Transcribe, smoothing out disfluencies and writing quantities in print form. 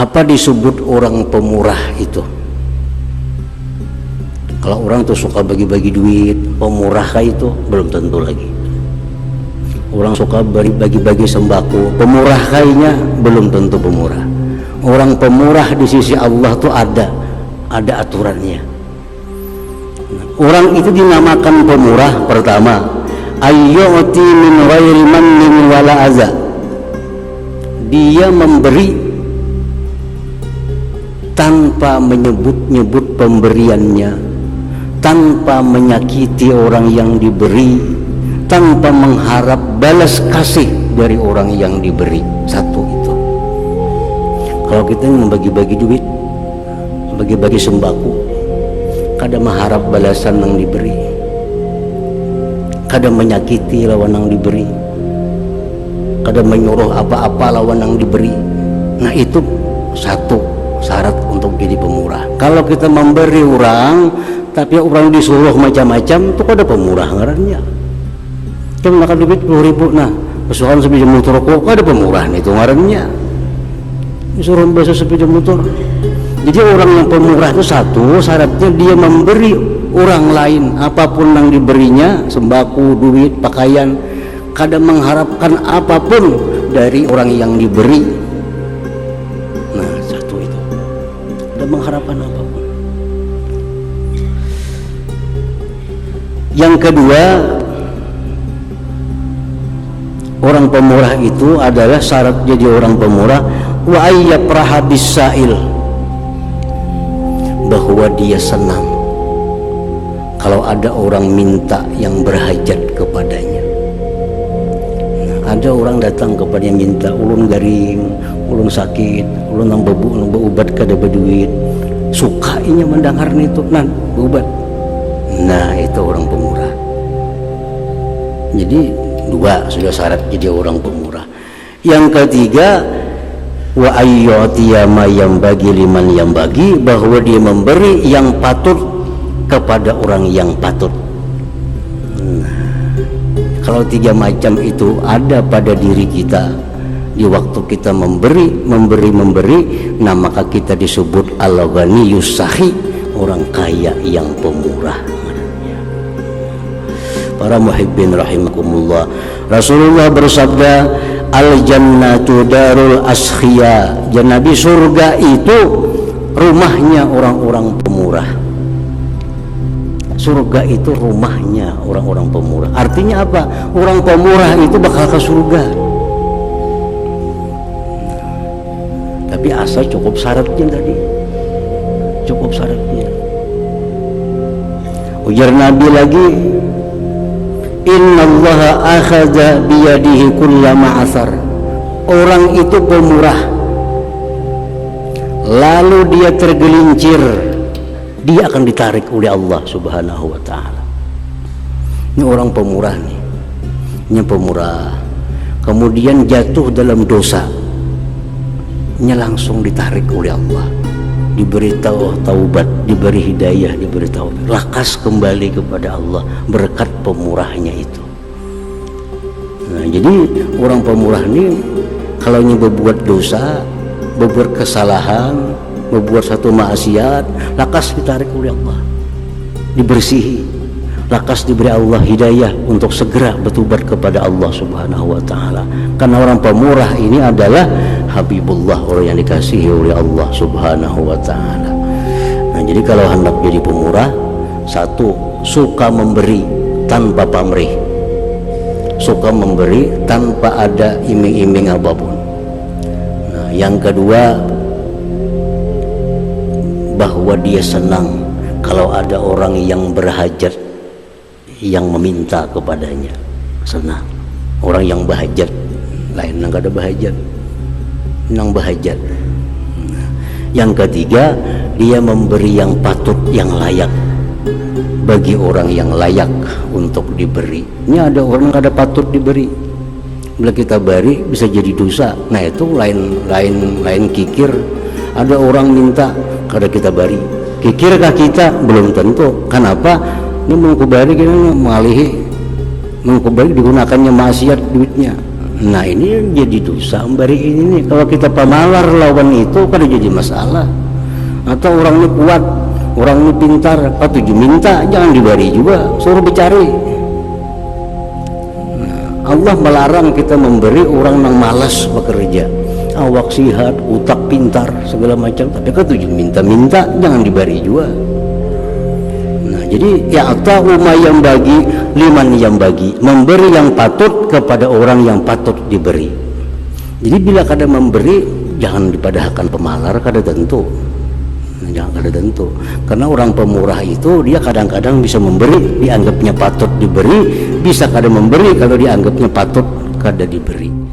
Apa disebut orang pemurah itu? Kalau orang tuh suka bagi-bagi duit, pemurah kah itu? Belum tentu lagi. Orang suka bagi-bagi sembako, pemurah kayaknya belum tentu pemurah. Orang pemurah di sisi Allah tuh ada aturannya. Orang itu dinamakan pemurah pertama, ayyu'ti min ghairi mannin wala adza. Dia memberi tanpa menyebut-nyebut pemberiannya, tanpa menyakiti orang yang diberi, tanpa mengharap balas kasih dari orang yang diberi. Satu itu. Kalau kita membagi-bagi duit, bagi-bagi sembako, kada mengharap balasan yang diberi, kada menyakiti lawan yang diberi, kada menyuruh apa-apa lawan yang diberi. Nah itu satu syarat untuk jadi pemurah. Kalau kita memberi orang tapi orang disuruh macam-macam, itu kada pemurah ngarannya. Kita makan duit 10.000, nah pesuhan sepeda motor kok kada pemurah nih itu ngarannya. Disuruh bahasa sepeda motor. Jadi orang yang pemurah itu satu syaratnya dia memberi orang lain apapun yang diberinya, sembako, duit, pakaian, kada mengharapkan apapun dari orang yang diberi. Mengharapkan apapun. Yang kedua, orang pemurah itu adalah syarat jadi orang pemurah wa ayyapraha bisail, bahwa dia senang kalau ada orang minta yang berhajat kepadanya. Ada orang datang kepadanya minta, ulun garing, ulun sakit, ulun nang berubat kada berduit, suka inya mendengar itu, nan berubat. Nah itu orang pemurah. Jadi dua sudah syarat jadi orang pemurah. Yang ketiga, wa ayyatiya ma yambagi liman yambagi, bahwa dia memberi yang patut kepada orang yang patut. Kalau tiga macam itu ada pada diri kita di waktu kita memberi, nah maka kita disebut al-ghaniyus sahi, orang kaya yang pemurah. Para muhibbin rahimakumullah, Rasulullah bersabda, al-jannatu darul askhiya, jannah surga itu rumahnya orang-orang pemurah. Surga itu rumahnya orang-orang pemurah. Artinya apa? Orang pemurah itu bakal ke surga. Tapi asal cukup syaratnya tadi. Cukup syaratnya. Ujar Nabi lagi, innallaha akhadha biyadihi kulla ma'asar. Orang itu pemurah, lalu dia tergelincir, dia akan ditarik oleh Allah Subhanahu wa ta'ala. Ini orang pemurah nih. Ini pemurah. Kemudian jatuh dalam dosa, ini langsung ditarik oleh Allah. Diberi taubat, diberi hidayah, diberi taubat. Lakas kembali kepada Allah berkat pemurahnya itu. Nah, jadi orang pemurah ini kalau berbuat dosa, berbuat kesalahan, membuat satu maksiat, lakas ditarik oleh Allah, dibersihi, lakas diberi Allah hidayah untuk segera bertobat kepada Allah Subhanahu wa ta'ala. Karena orang pemurah ini adalah Habibullah, orang yang dikasihi oleh Allah Subhanahu wa ta'ala. Nah jadi kalau hendak jadi pemurah, satu, suka memberi tanpa pamrih, suka memberi tanpa ada iming-iming apapun. Nah yang kedua, bahwa dia senang kalau ada orang yang berhajat yang meminta kepadanya, senang. Orang yang berhajat, lain yang ada berhajat, yang berhajat. Yang ketiga, dia memberi yang patut, yang layak bagi orang yang layak untuk diberi. Ini ada orang yang ada patut diberi, bila kita beri bisa jadi dosa. Nah itu lain kikir. Ada orang minta kada kita bari, kikirkah kita? Belum tentu. Kenapa? Ini mau kubari kita mengalihi, mau kubari digunakannya maksiat duitnya. Nah ini jadi dosa memberi ini nih. Kalau kita pemalar lawan itu kan jadi masalah. Atau orangnya kuat, orangnya pintar, atau minta, jangan diberi juga, suruh dicari. Nah, Allah melarang kita memberi orang yang malas bekerja, awak sihat, utak pintar, segala macam, tapi kan tujuh minta-minta, jangan diberi juga. Nah jadi ya tahu yang bagi liman yang bagi, memberi yang patut kepada orang yang patut diberi. Jadi bila kada memberi, jangan dipadahkan pemalar, kada tentu. Jangan kada tentu, karena orang pemurah itu dia kadang-kadang bisa memberi, dianggapnya patut diberi, bisa kada memberi kalau dianggapnya patut kada diberi.